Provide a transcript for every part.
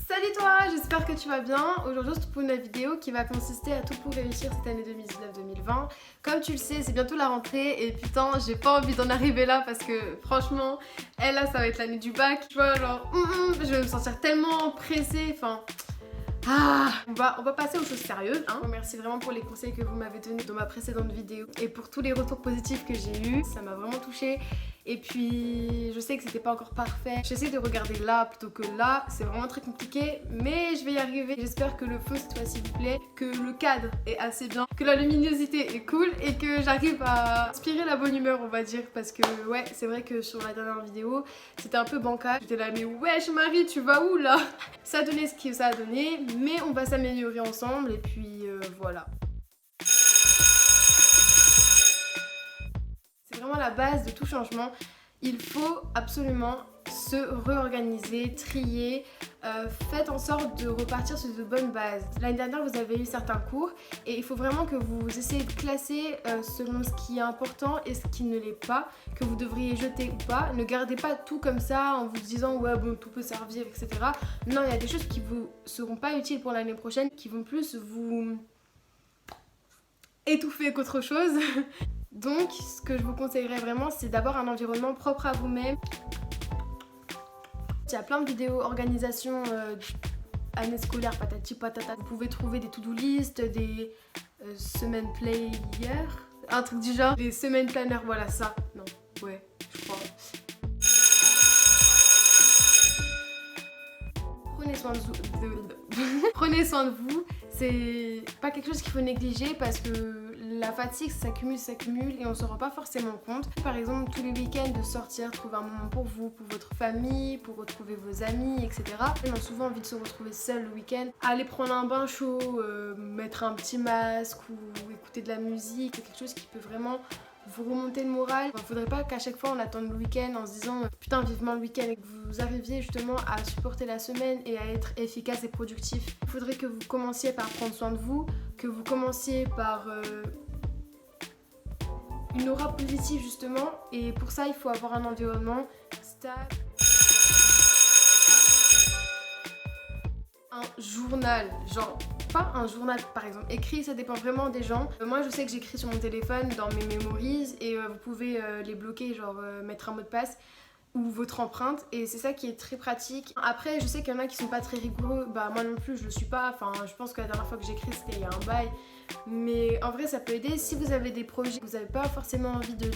Salut toi, j'espère que tu vas bien. Aujourd'hui je te propose une vidéo qui va consister à tout pour réussir cette année 2019-2020. Comme tu le sais, c'est bientôt la rentrée et putain j'ai pas envie d'en arriver là parce que franchement, là ça va être l'année du bac. Tu vois genre, je vais me sentir tellement pressée, enfin... on va passer aux choses sérieuses. Merci vraiment pour les conseils que vous m'avez donnés dans ma précédente vidéo et pour tous les retours positifs que j'ai eus. Ça m'a vraiment touchée. Et puis je sais que c'était pas encore parfait. J'essaie de regarder là plutôt que là. C'est vraiment très compliqué, mais je vais y arriver. J'espère que le feu cette fois-ci vous plaît, que le cadre est assez bien, que la luminosité est cool et que j'arrive à inspirer la bonne humeur, on va dire. Parce que ouais, c'est vrai que sur la dernière vidéo, c'était un peu bancal. J'étais là, mais wesh Marie, tu vas où là? Ça a donné ce que ça a donné, mais on va s'améliorer ensemble et puis voilà. C'est vraiment la base de tout changement. Il faut absolument se réorganiser, trier, faites en sorte de repartir sur de bonnes bases. L'année dernière vous avez eu certains cours et il faut vraiment que vous essayez de classer selon ce qui est important et ce qui ne l'est pas, que vous devriez jeter ou pas. Ne gardez pas tout comme ça en vous disant ouais bon tout peut servir etc. Non, il y a des choses qui vous seront pas utiles pour l'année prochaine, qui vont plus vous étouffer qu'autre chose. Donc ce que je vous conseillerais vraiment c'est d'avoir un environnement propre à vous-même. Il y a plein de vidéos organisation année scolaire patati patata. Vous pouvez trouver des to-do list, des semaines players, un truc du genre, des semaines planners, voilà ça. Non, ouais, je crois. Prenez soin de vous. Prenez soin de vous. C'est pas quelque chose qu'il faut négliger parce que la fatigue s'accumule et on se rend pas forcément compte. Par exemple, tous les week-ends de sortir, trouver un moment pour vous, pour votre famille, pour retrouver vos amis, etc. On a souvent envie de se retrouver seul le week-end. Aller prendre un bain chaud, mettre un petit masque ou écouter de la musique, quelque chose qui peut vraiment vous remonter le moral. Il ne faudrait pas qu'à chaque fois on attende le week-end en se disant putain vivement le week-end et que vous arriviez justement à supporter la semaine et à être efficace et productif. Il faudrait que vous commenciez par prendre soin de vous, que vous commenciez par une aura positive justement, et pour ça il faut avoir un environnement stable. Un journal, genre pas un journal par exemple écrit, ça dépend vraiment des gens. Moi je sais que j'écris sur mon téléphone dans mes memories et vous pouvez les bloquer, genre mettre un mot de passe ou votre empreinte, et c'est ça qui est très pratique. Après je sais qu'il y en a qui sont pas très rigoureux, bah moi non plus je le suis pas, enfin je pense que la dernière fois que j'ai écrit c'était il y a un bail, mais en vrai ça peut aider. Si vous avez des projets que vous n'avez pas forcément envie de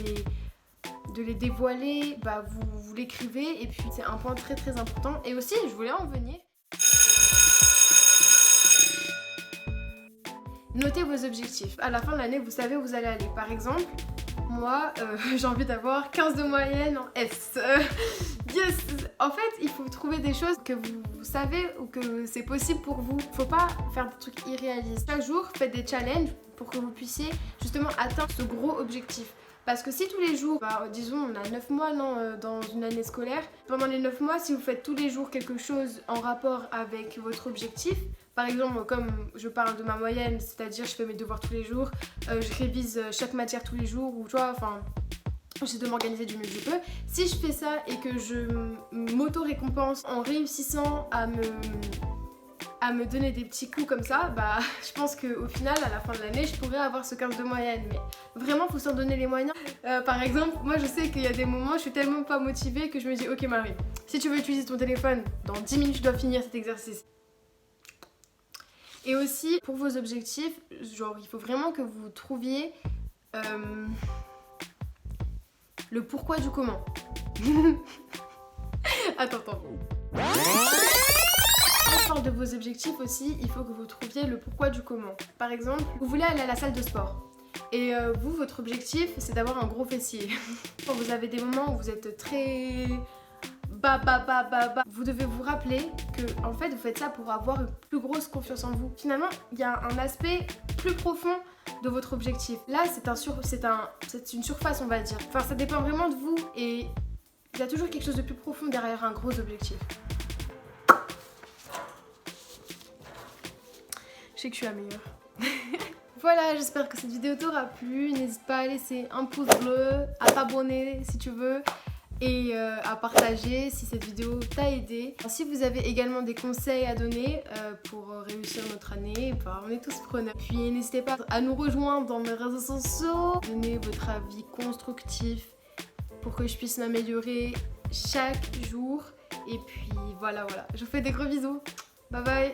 les dévoiler, bah vous l'écrivez, et puis c'est un point très très important. Et aussi je voulais en venir, notez vos objectifs. À la fin de l'année, vous savez où vous allez aller. Par exemple, moi, j'ai envie d'avoir 15 de moyenne en S. Yes! En fait, il faut trouver des choses que vous savez ou que c'est possible pour vous. Faut pas faire des trucs irréalistes. Chaque jour, faites des challenges pour que vous puissiez justement atteindre ce gros objectif. Parce que si tous les jours, disons on a 9 mois dans une année scolaire, pendant les 9 mois, si vous faites tous les jours quelque chose en rapport avec votre objectif, par exemple comme je parle de ma moyenne, c'est-à-dire je fais mes devoirs tous les jours, je révise chaque matière tous les jours, ou tu vois, enfin j'essaie de m'organiser du mieux que je peux. Si je fais ça et que je m'auto-récompense en réussissant à me donner des petits coups comme ça, bah je pense qu'au final à la fin de l'année je pourrais avoir ce 15 de moyenne, mais vraiment faut s'en donner les moyens. Par exemple moi je sais qu'il y a des moments je suis tellement pas motivée que je me dis ok Marie, si tu veux utiliser ton téléphone dans 10 minutes tu dois finir cet exercice. Et aussi pour vos objectifs, genre il faut vraiment que vous trouviez le pourquoi du comment. Attends. Quand je parle de vos objectifs aussi, il faut que vous trouviez le pourquoi du comment. Par exemple, vous voulez aller à la salle de sport. Et vous, votre objectif, c'est d'avoir un gros fessier. Quand vous avez des moments où vous êtes très bas, vous devez vous rappeler que en fait, vous faites ça pour avoir une plus grosse confiance en vous. Finalement, il y a un aspect plus profond de votre objectif. Là, c'est une surface, on va dire. Enfin, ça dépend vraiment de vous et il y a toujours quelque chose de plus profond derrière un gros objectif. Je sais que je suis la meilleure. Voilà, j'espère que cette vidéo t'aura plu. N'hésite pas à laisser un pouce bleu, à t'abonner si tu veux. et à partager si cette vidéo t'a aidé. Si vous avez également des conseils à donner pour réussir notre année, bah, on est tous preneurs. Puis n'hésitez pas à nous rejoindre dans mes réseaux sociaux, donnez votre avis constructif pour que je puisse m'améliorer chaque jour. Et puis voilà, je vous fais des gros bisous. Bye bye.